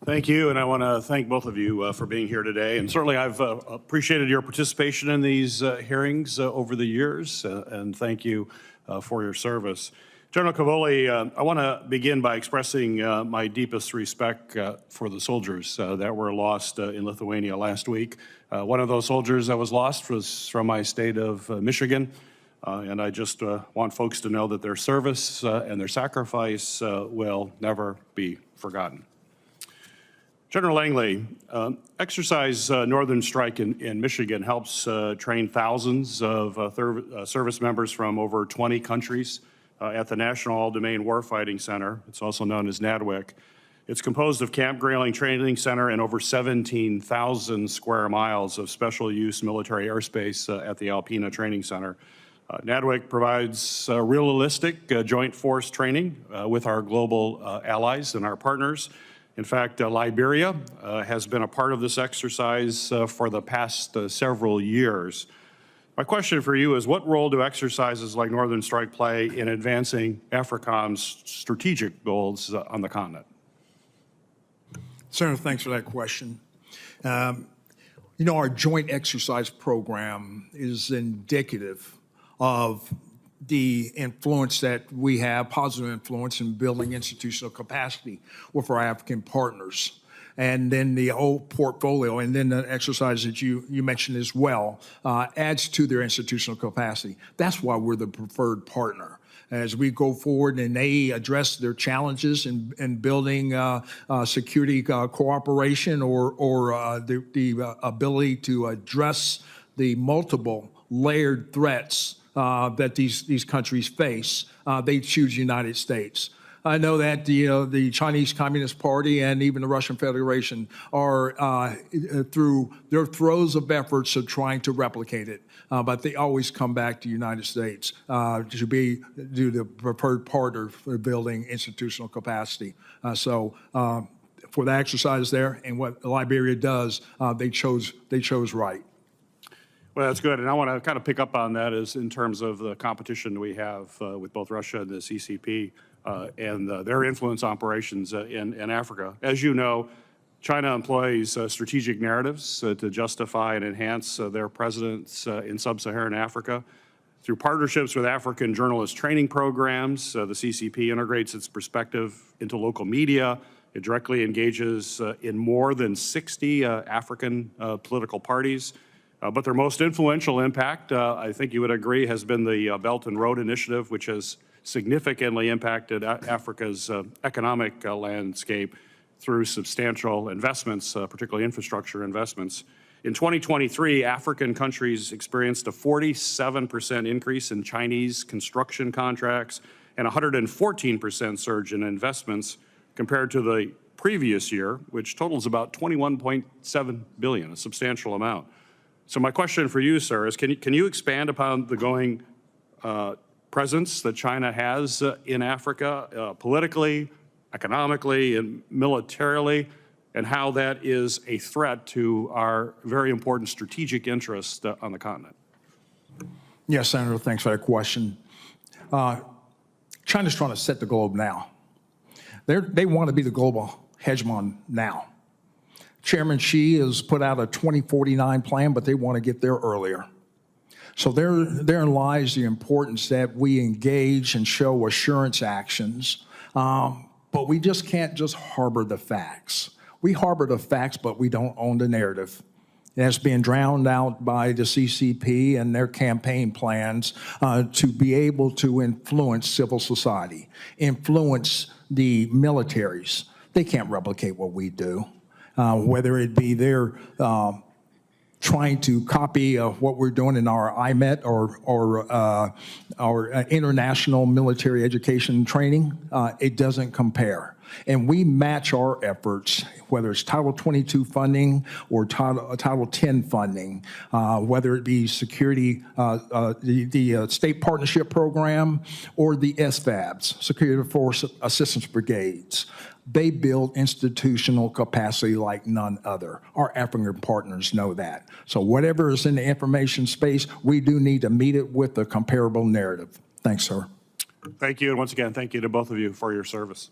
Thank you, and I want to thank both of you for being here today. And certainly I've appreciated your participation in these hearings over the years, and thank you for your service. General Cavoli, I want to begin by expressing my deepest respect for the soldiers that were lost in Lithuania last week. One of those soldiers that was lost was from my state of Michigan, and I just want folks to know that their service and their sacrifice will never be forgotten. General Langley, Exercise Northern Strike in Michigan helps train thousands of service members from over 20 countries at the National All-Domain Warfighting Center. It's also known as NADWIC. It's composed of Camp Grayling Training Center and over 17,000 square miles of special use military airspace at the Alpena Training Center. NADWIC provides realistic joint force training with our global allies and our partners. In fact, Liberia has been a part of this exercise for the past several years. My question for you is, what role do exercises like Northern Strike play in advancing AFRICOM's strategic goals on the continent? Senator, thanks for that question. You know, our joint exercise program is indicative of the influence that we have, positive influence in building institutional capacity with our African partners. And then the whole portfolio, and then the exercise that you mentioned as well, adds to their institutional capacity. That's why we're the preferred partner. As we go forward and they address their challenges in building security cooperation or the ability to address the multiple layered threats that these countries face, they choose the United States. I know that the Chinese Communist Party and even the Russian Federation are through their throes of efforts of trying to replicate it, but they always come back to the United States to be the preferred partner for building institutional capacity. So for the exercise there and what Liberia does, they chose right. Well, that's good, and I want to kind of pick up on that as in terms of the competition we have with both Russia and the CCP and their influence operations in Africa. As you know, China employs strategic narratives to justify and enhance their presence in sub-Saharan Africa. Through partnerships with African journalist training programs, the CCP integrates its perspective into local media. It directly engages in more than 60 African political parties. But their most influential impact, I think you would agree, has been the Belt and Road Initiative, which has significantly impacted Africa's economic landscape through substantial investments, particularly infrastructure investments. In 2023, African countries experienced a 47% increase in Chinese construction contracts and 114% surge in investments compared to the previous year, which totals about $21.7 billion, a substantial amount. So my question for you, sir, is can you expand upon the growing presence that China has in Africa, politically, economically, and militarily, and how that is a threat to our very important strategic interest on the continent? Yes, Senator, thanks for that question. China's trying to set the globe now. They want to be the global hegemon now. Chairman Xi has put out a 2049 plan, but they want to get there earlier. So therein lies the importance that we engage and show assurance actions, but we just can't just harbor the facts. We harbor the facts, but we don't own the narrative. That's being drowned out by the CCP and their campaign plans to be able to influence civil society, influence the militaries. They can't replicate what we do. Whether it be they're trying to copy what we're doing in our IMET or our international military education training, it doesn't compare. And we match our efforts, whether it's Title 22 funding or Title 10 funding, whether it be security, the State Partnership Program, or the SFABs, Security Force Assistance Brigades. They build institutional capacity like none other. Our African partners know that. So whatever is in the information space, we do need to meet it with a comparable narrative. Thanks, sir. Thank you. And once again, thank you to both of you for your service.